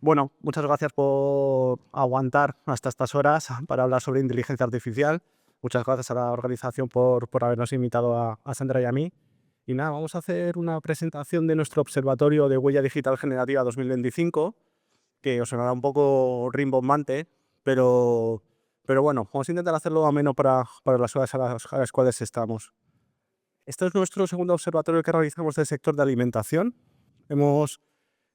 Bueno, muchas gracias por aguantar hasta estas horas para hablar sobre inteligencia artificial. Muchas gracias a la organización por habernos invitado a Sandra y a mí. Y nada, vamos a hacer una presentación de nuestro Observatorio de Huella Digital Generativa 2025, que os sonará un poco rimbombante, pero, pero bueno, vamos a intentar hacerlo ameno para las horas a las cuales estamos. Este es nuestro segundo observatorio que realizamos del sector de alimentación. Hemos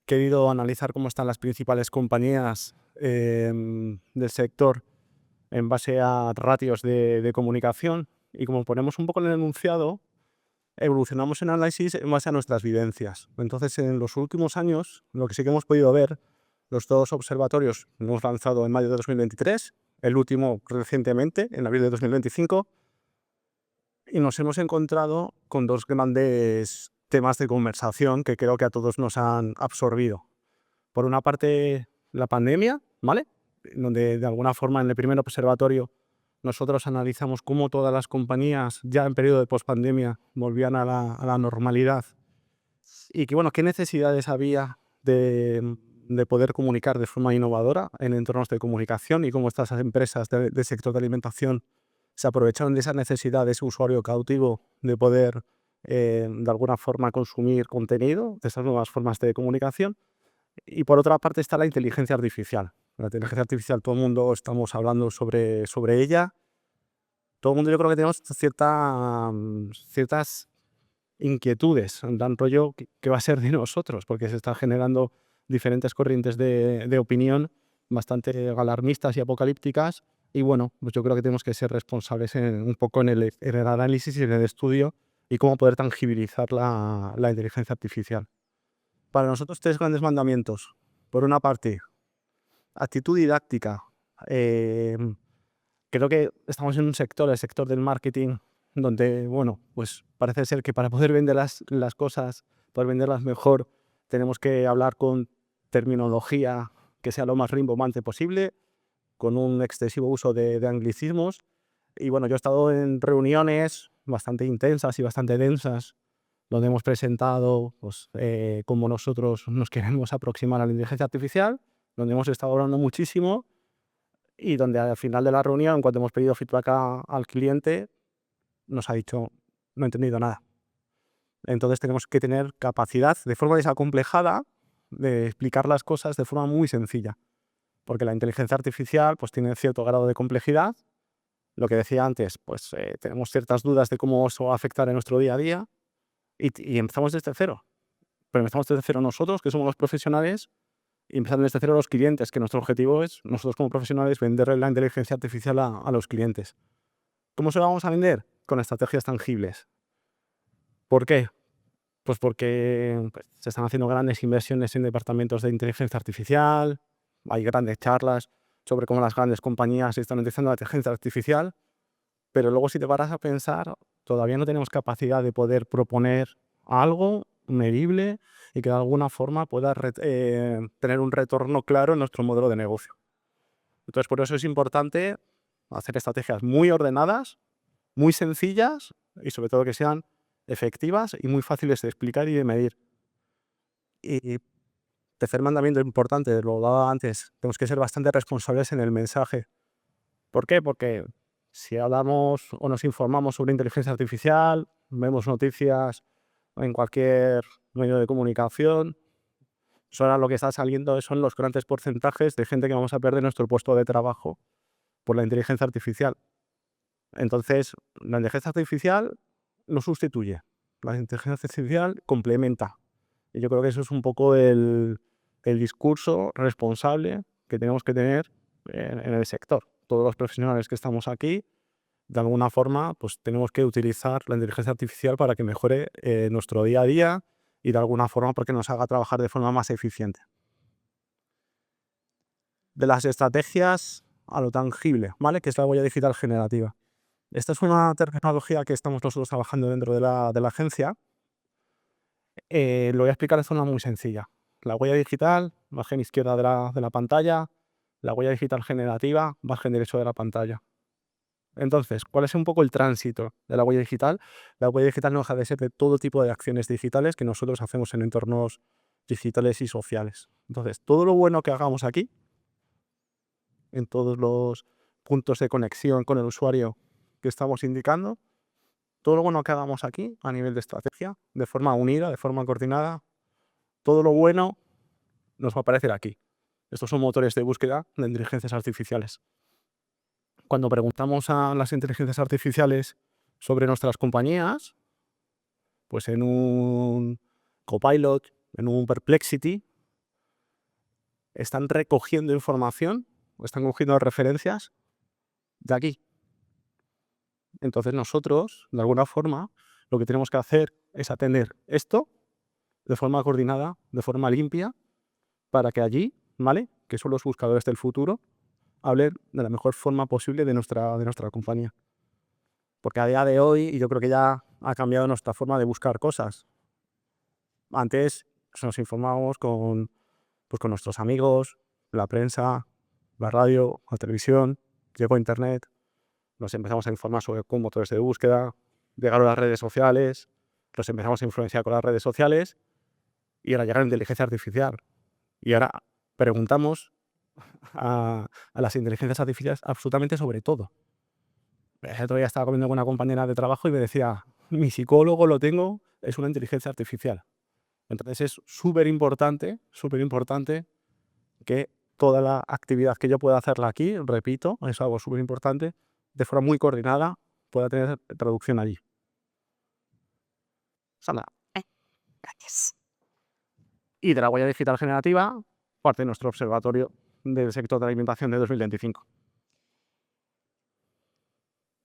querido analizar cómo están las principales compañías del sector en base a ratios de comunicación, y como ponemos un poco en el enunciado, evolucionamos en análisis en base a nuestras vivencias. Entonces, en los últimos años, lo que sí que hemos podido ver, los dos observatorios los hemos lanzado en mayo de 2023, el último recientemente, en abril de 2025, y nos hemos encontrado con dos grandes temas de conversación que creo que a todos nos han absorbido. Por una parte, la pandemia, ¿vale? Donde de alguna forma en el primer observatorio nosotros analizamos cómo todas las compañías ya en periodo de pospandemia volvían a la normalidad, y que, bueno, qué necesidades había de poder comunicar de forma innovadora en entornos de comunicación, y cómo estas empresas del sector de alimentación se aprovecharon de esa necesidad de ese usuario cautivo de poder de alguna forma consumir contenido de esas nuevas formas de comunicación. Y por otra parte está la inteligencia artificial. La inteligencia artificial, todo el mundo estamos hablando sobre ella. Todo el mundo, yo creo que tenemos ciertas inquietudes, en plan rollo, ¿qué va a ser de nosotros? Porque se están generando diferentes corrientes de opinión bastante alarmistas y apocalípticas. Y bueno, pues yo creo que tenemos que ser responsables un poco en el análisis y en el estudio, y cómo poder tangibilizar la inteligencia artificial. Para nosotros, tres grandes mandamientos. Por una parte, actitud didáctica. Eh, Creo que estamos en un sector, el sector del marketing, donde, bueno, pues parece ser que para poder vender las cosas, poder venderlas mejor, tenemos que hablar con terminología que sea lo más rimbombante posible, con un excesivo uso de anglicismos. Y bueno, yo he estado en reuniones bastante intensas y bastante densas, donde hemos presentado pues, cómo nosotros nos queremos aproximar a la inteligencia artificial, donde hemos estado hablando muchísimo, y donde al final de la reunión, cuando hemos pedido feedback al cliente, nos ha dicho: no he entendido nada. Entonces tenemos que tener capacidad, de forma desacomplejada, de explicar las cosas de forma muy sencilla, porque la inteligencia artificial pues, tiene cierto grado de complejidad. Lo que decía antes, pues tenemos ciertas dudas de cómo eso va a afectar en nuestro día a día, y empezamos desde cero. Pero empezamos desde cero nosotros, que somos los profesionales, y empezando desde cero los clientes, que nuestro objetivo es, nosotros como profesionales, venderle la inteligencia artificial a los clientes. ¿Cómo se lo vamos a vender? Con estrategias tangibles. ¿Por qué? Pues porque pues, se están haciendo grandes inversiones en departamentos de inteligencia artificial, hay grandes charlas sobre cómo las grandes compañías están utilizando la inteligencia artificial, pero luego, si te paras a pensar, todavía no tenemos capacidad de poder proponer algo medible y que de alguna forma pueda tener un retorno claro en nuestro modelo de negocio. Entonces, por eso es importante hacer estrategias muy ordenadas, muy sencillas, y sobre todo que sean efectivas y muy fáciles de explicar y de medir. Y tercer mandamiento importante, lo daba antes, tenemos que ser bastante responsables en el mensaje. ¿Por qué? Porque si hablamos o nos informamos sobre inteligencia artificial, vemos noticias en cualquier medio de comunicación, ahora lo que está saliendo son los grandes porcentajes de gente que vamos a perder nuestro puesto de trabajo por la inteligencia artificial. Entonces, la inteligencia artificial no sustituye, la inteligencia artificial complementa. Y yo creo que eso es un poco el discurso responsable que tenemos que tener en el sector. Todos los profesionales que estamos aquí, de alguna forma, pues tenemos que utilizar la inteligencia artificial para que mejore nuestro día a día, y de alguna forma porque nos haga trabajar de forma más eficiente. De las estrategias a lo tangible, ¿vale? Que es la huella digital generativa. Esta es una tecnología que estamos nosotros trabajando dentro de la agencia. Lo voy a explicar de forma muy sencilla. La huella digital, margen izquierda de la pantalla; la huella digital generativa, margen derecho de la pantalla. Entonces, ¿cuál es un poco el tránsito de la huella digital? La huella digital no deja de ser de todo tipo de acciones digitales que nosotros hacemos en entornos digitales y sociales. Entonces, todo lo bueno que hagamos aquí, en todos los puntos de conexión con el usuario que estamos indicando, todo lo bueno que hagamos aquí a nivel de estrategia, de forma unida, de forma coordinada, todo lo bueno nos va a aparecer aquí. Estos son motores de búsqueda de inteligencias artificiales. Cuando preguntamos a las inteligencias artificiales sobre nuestras compañías, pues en un Copilot, en un Perplexity, están recogiendo información o están cogiendo referencias de aquí. Entonces nosotros, de alguna forma, lo que tenemos que hacer es atender esto de forma coordinada, de forma limpia, para que allí, ¿vale?, que son los buscadores del futuro, hablen de la mejor forma posible de nuestra compañía. Porque a día de hoy, y yo creo que ya ha cambiado nuestra forma de buscar cosas. Antes nos informábamos con nuestros amigos, la prensa, la radio, la televisión, llegó Internet, nos empezamos a informar con motores de búsqueda, llegaron las redes sociales, nos empezamos a influenciar con las redes sociales y ahora llega la inteligencia artificial. Y ahora preguntamos a las inteligencias artificiales absolutamente sobre todo. El otro día estaba comiendo con una compañera de trabajo y me decía, mi psicólogo lo tengo, es una inteligencia artificial. Entonces es súper importante que toda la actividad que yo pueda hacerla aquí, repito, es algo súper importante, de forma muy coordinada, pueda tener traducción allí. Sandra. Gracias. Y de la huella digital generativa, parte de nuestro observatorio del sector de la alimentación de 2025.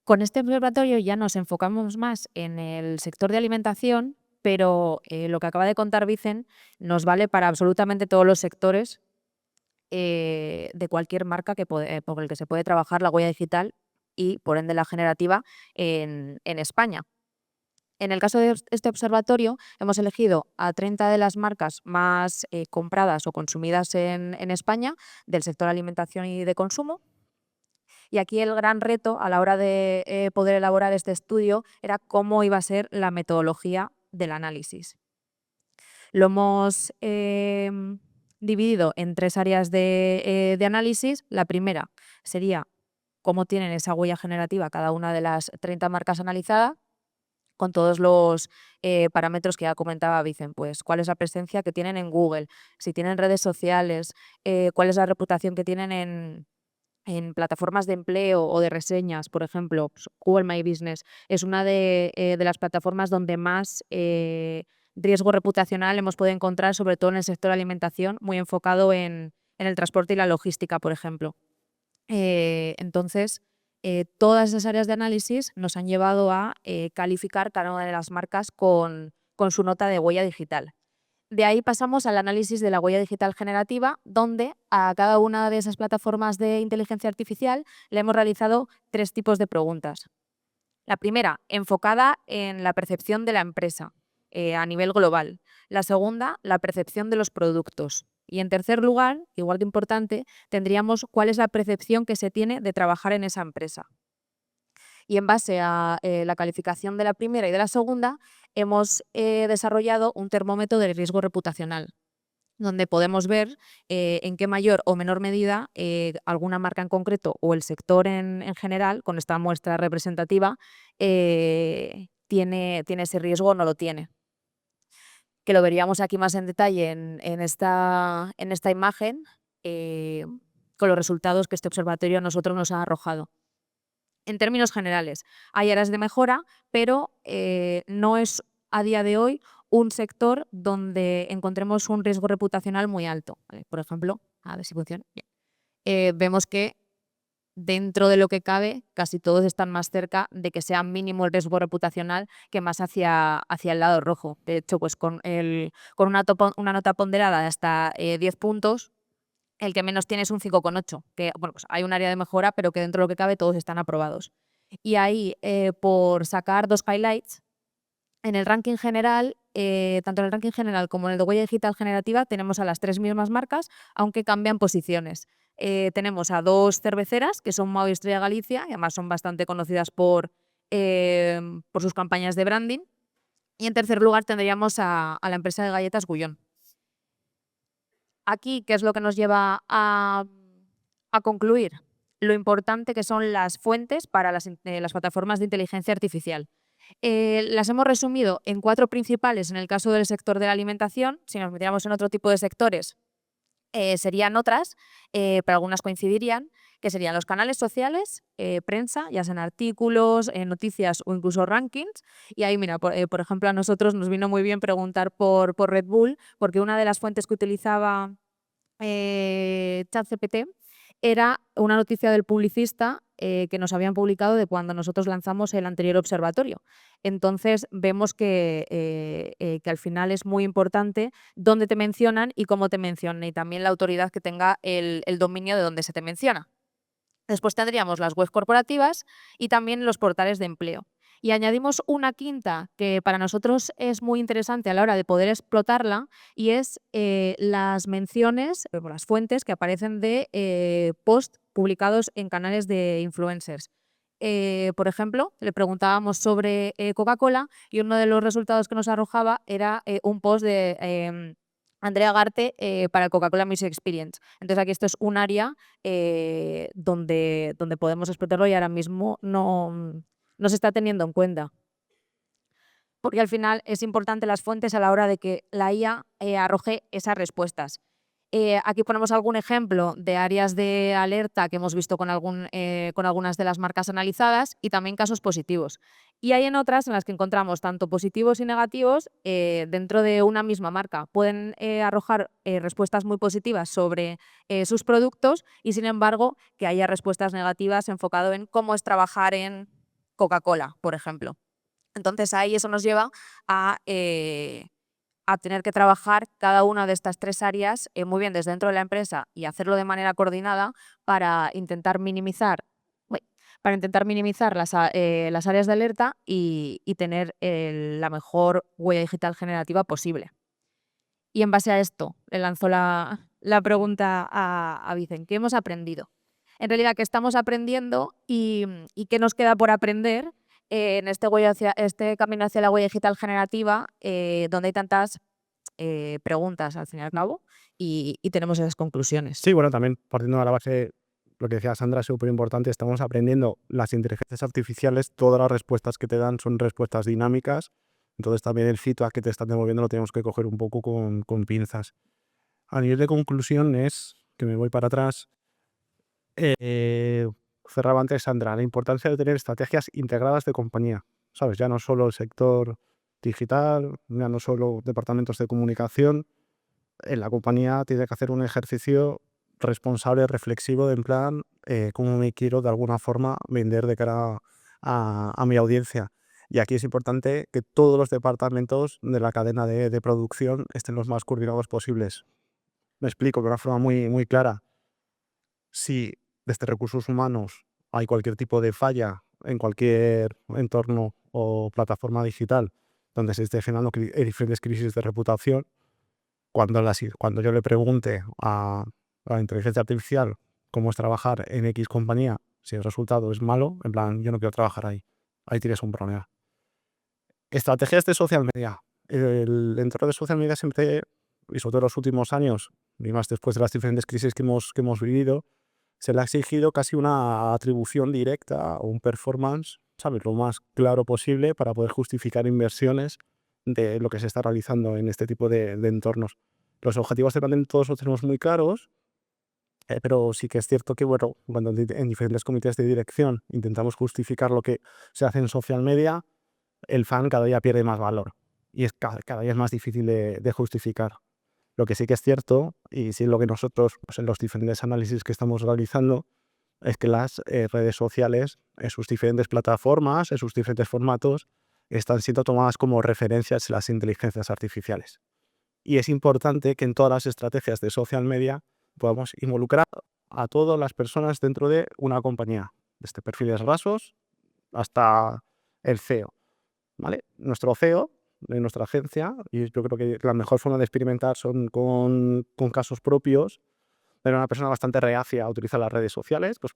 Con este observatorio ya nos enfocamos más en el sector de alimentación, pero lo que acaba de contar Vicen nos vale para absolutamente todos los sectores de cualquier marca por el que se puede trabajar la huella digital y, por ende, la generativa en España. En el caso de este observatorio, hemos elegido a 30 de las marcas más compradas o consumidas en España del sector alimentación y de consumo. Y aquí el gran reto a la hora de poder elaborar este estudio era cómo iba a ser la metodología del análisis. Lo hemos dividido en 3 áreas de análisis. La primera sería cómo tienen esa huella generativa cada una de las 30 marcas analizadas, con todos los parámetros que ya comentaba Vicen, pues cuál es la presencia que tienen en Google, si tienen redes sociales, cuál es la reputación que tienen en plataformas de empleo o de reseñas. Por ejemplo, pues, Google My Business es una de las plataformas donde más riesgo reputacional hemos podido encontrar, sobre todo en el sector de alimentación, muy enfocado en el transporte y la logística, por ejemplo. Entonces, todas esas áreas de análisis nos han llevado a calificar cada una de las marcas con su nota de huella digital. De ahí pasamos al análisis de la huella digital generativa, donde a cada una de esas plataformas de inteligencia artificial le hemos realizado 3 tipos de preguntas. La primera, enfocada en la percepción de la empresa a nivel global. La segunda, la percepción de los productos. Y en tercer lugar, igual de importante, tendríamos cuál es la percepción que se tiene de trabajar en esa empresa. Y en base a la calificación de la primera y de la segunda, hemos desarrollado un termómetro de riesgo reputacional, donde podemos ver en qué mayor o menor medida alguna marca en concreto o el sector en general, con esta muestra representativa, tiene ese riesgo o no lo tiene. Que lo veríamos aquí más en detalle en esta imagen, con los resultados que este observatorio a nosotros nos ha arrojado. En términos generales, hay áreas de mejora, pero no es a día de hoy un sector donde encontremos un riesgo reputacional muy alto. Por ejemplo, a ver si funciona. Vemos que dentro de lo que cabe, casi todos están más cerca de que sea mínimo el riesgo reputacional que más hacia el lado rojo. De hecho, pues con una nota ponderada de hasta 10 puntos, el que menos tiene es un 5,8, que bueno, pues hay un área de mejora, pero que dentro de lo que cabe todos están aprobados. Y ahí, por sacar 2 highlights, en el ranking general, tanto en el ranking general como en el de huella digital generativa, tenemos a las 3 mismas marcas, aunque cambian posiciones. Tenemos a 2 cerveceras, que son Mau y Estrella Galicia, y además son bastante conocidas por sus campañas de branding. Y en tercer lugar tendríamos a la empresa de galletas Gullón. Aquí, ¿qué es lo que nos lleva a concluir? Lo importante que son las fuentes para las plataformas de inteligencia artificial. Las hemos resumido en 4 principales en el caso del sector de la alimentación. Si nos metiéramos en otro tipo de sectores, serían otras, pero algunas coincidirían, que serían los canales sociales, prensa, ya sean artículos, noticias o incluso rankings. Y ahí, mira, por ejemplo, a nosotros nos vino muy bien preguntar por Red Bull, porque una de las fuentes que utilizaba ChatGPT era una noticia del Publicista que nos habían publicado de cuando nosotros lanzamos el anterior observatorio. Entonces vemos que al final es muy importante dónde te mencionan y cómo te mencionan, y también la autoridad que tenga el dominio de donde se te menciona. Después tendríamos las webs corporativas y también los portales de empleo. Y añadimos una quinta que para nosotros es muy interesante a la hora de poder explotarla, y es las menciones, las fuentes que aparecen de posts publicados en canales de influencers. Por ejemplo, le preguntábamos sobre Coca-Cola y uno de los resultados que nos arrojaba era un post de Andrea Garte para el Coca-Cola Music Experience. Entonces aquí esto es un área donde podemos explotarlo y ahora mismo no se está teniendo en cuenta. Porque al final es importante las fuentes a la hora de que la IA arroje esas respuestas. Aquí ponemos algún ejemplo de áreas de alerta que hemos visto con algunas de las marcas analizadas, y también casos positivos. Y hay en otras en las que encontramos tanto positivos y negativos dentro de una misma marca. Pueden arrojar respuestas muy positivas sobre sus productos, y sin embargo que haya respuestas negativas enfocado en cómo es trabajar en Coca-Cola, por ejemplo. Entonces ahí eso nos lleva a tener que trabajar cada una de estas 3 áreas muy bien desde dentro de la empresa, y hacerlo de manera coordinada para intentar minimizar las áreas de alerta y tener la mejor huella digital generativa posible. Y en base a esto le lanzo la pregunta a Vicen: ¿qué hemos aprendido? En realidad, ¿qué estamos aprendiendo y qué nos queda por aprender en este camino hacia la huella digital generativa, donde hay tantas preguntas al fin y al cabo, y tenemos esas conclusiones? Sí, bueno, también partiendo de la base, lo que decía Sandra es súper importante, estamos aprendiendo las inteligencias artificiales, todas las respuestas que te dan son respuestas dinámicas, entonces también el feedback que te están devolviendo lo tenemos que coger un poco con pinzas. A nivel de conclusión es, que me voy para atrás, cerraba antes Sandra, la importancia de tener estrategias integradas de compañía, ¿sabes? Ya no solo el sector digital, ya no solo departamentos de comunicación, en la compañía tiene que hacer un ejercicio responsable, reflexivo, de en plan, cómo me quiero de alguna forma vender de cara a mi audiencia. Y aquí es importante que todos los departamentos de la cadena de producción estén los más coordinados posibles. Me explico de una forma muy clara. Si desde recursos humanos hay cualquier tipo de falla en cualquier entorno o plataforma digital donde se esté generando diferentes crisis de reputación, cuando yo le pregunte a la inteligencia artificial cómo es trabajar en X compañía, si el resultado es malo, en plan, yo no quiero trabajar ahí. Ahí tienes un problema. Estrategias de social media. El entorno de social media siempre, y sobre todo en los últimos años, y más después de las diferentes crisis que hemos vivido, se le ha exigido casi una atribución directa o un performance, ¿sabes? Lo más claro posible para poder justificar inversiones de lo que se está realizando en este tipo de entornos. Los objetivos de branding todos los tenemos muy claros, pero sí que es cierto que, bueno, cuando en diferentes comités de dirección intentamos justificar lo que se hace en social media, el fan cada día pierde más valor y es cada día es más difícil de justificar. Lo que sí que es cierto, y sí lo que nosotros, pues en los diferentes análisis que estamos realizando, es que las redes sociales, en sus diferentes plataformas, en sus diferentes formatos, están siendo tomadas como referencias las inteligencias artificiales. Y es importante que en todas las estrategias de social media podamos involucrar a todas las personas dentro de una compañía, desde perfiles rasos hasta el CEO, ¿vale? Nuestro CEO de nuestra agencia, y yo creo que la mejor forma de experimentar son con casos propios, era una persona bastante reacia a utilizar las redes sociales, pues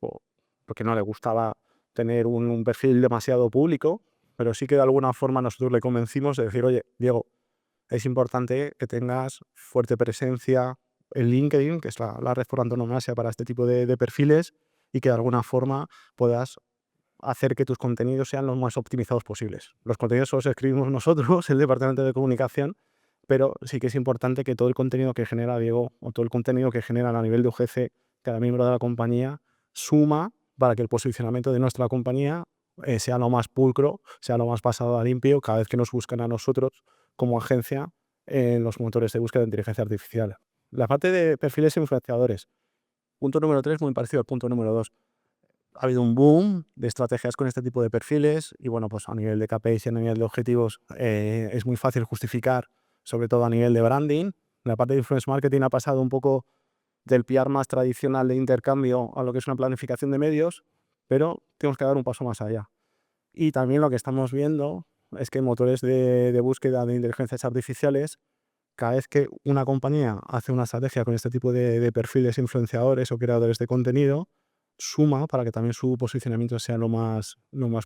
porque no le gustaba tener un perfil demasiado público, pero sí que de alguna forma nosotros le convencimos de decir: oye, Diego, es importante que tengas fuerte presencia el LinkedIn, que es la red por antonomasia para este tipo de perfiles, y que de alguna forma puedas hacer que tus contenidos sean los más optimizados posibles. Los contenidos solo los escribimos nosotros, el departamento de comunicación, pero sí que es importante que todo el contenido que genera Diego o todo el contenido que generan a nivel de UGC cada miembro de la compañía suma para que el posicionamiento de nuestra compañía sea lo más pulcro, sea lo más pasado a limpio cada vez que nos buscan a nosotros como agencia en los motores de búsqueda de inteligencia artificial. La parte de perfiles influenciadores. Punto número 3, muy parecido al punto número 2. Ha habido un boom de estrategias con este tipo de perfiles y bueno, pues a nivel de KPIs y a nivel de objetivos es muy fácil justificar, sobre todo a nivel de branding. La parte de influence marketing ha pasado un poco del PR más tradicional de intercambio a lo que es una planificación de medios, pero tenemos que dar un paso más allá. Y también lo que estamos viendo es que motores de búsqueda de inteligencias artificiales, cada vez que una compañía hace una estrategia con este tipo de perfiles influenciadores o creadores de contenido, suma para que también su posicionamiento sea lo más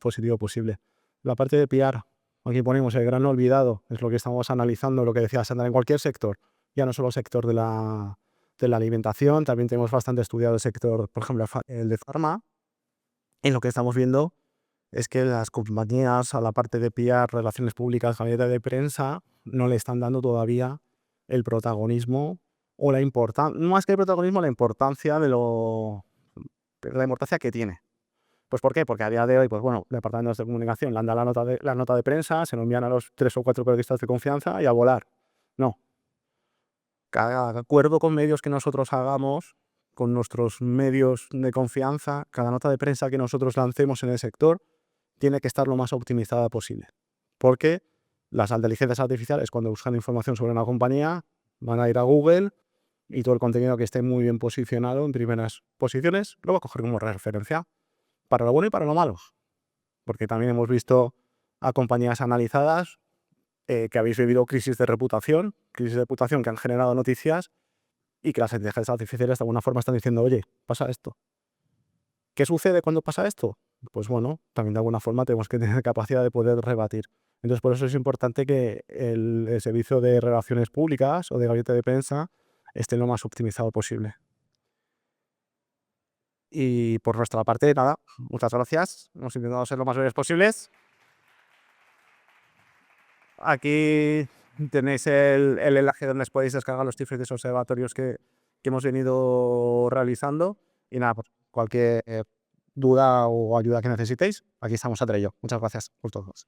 positivo posible. La parte de PR, aquí ponemos el gran olvidado, es lo que estamos analizando, lo que decía Sandra, en cualquier sector, ya no solo sector de la alimentación, también tenemos bastante estudiado el sector, por ejemplo, el de farma, y lo que estamos viendo es que las compañías a la parte de PR, relaciones públicas, gabinete de prensa, no le están dando todavía el protagonismo o la importancia, más que el protagonismo, la importancia la importancia que tiene. Pues ¿por qué? Porque a día de hoy, pues bueno, departamentos de comunicación le han dado la nota de prensa, se lo envían a los 3 o 4 periodistas de confianza y a volar. No. Cada acuerdo con medios que nosotros hagamos, con nuestros medios de confianza, cada nota de prensa que nosotros lancemos en el sector, tiene que estar lo más optimizada posible. Porque las inteligencias artificiales, cuando buscan información sobre una compañía, van a ir a Google y todo el contenido que esté muy bien posicionado en primeras posiciones lo va a coger como referencia, para lo bueno y para lo malo. Porque también hemos visto a compañías analizadas que habéis vivido crisis de reputación que han generado noticias y que las inteligencias artificiales de alguna forma están diciendo, oye, pasa esto. ¿Qué sucede cuando pasa esto? Pues bueno, también de alguna forma tenemos que tener capacidad de poder rebatir. Entonces, por eso es importante que el servicio de relaciones públicas o de gabinete de prensa esté lo más optimizado posible. Y por nuestra parte, nada, muchas gracias. Hemos intentado ser lo más breves posibles. Aquí tenéis el enlace donde os podéis descargar los diferentes observatorios que hemos venido realizando. Y nada, pues cualquier duda o ayuda que necesitéis, aquí estamos a ello. Muchas gracias por todos.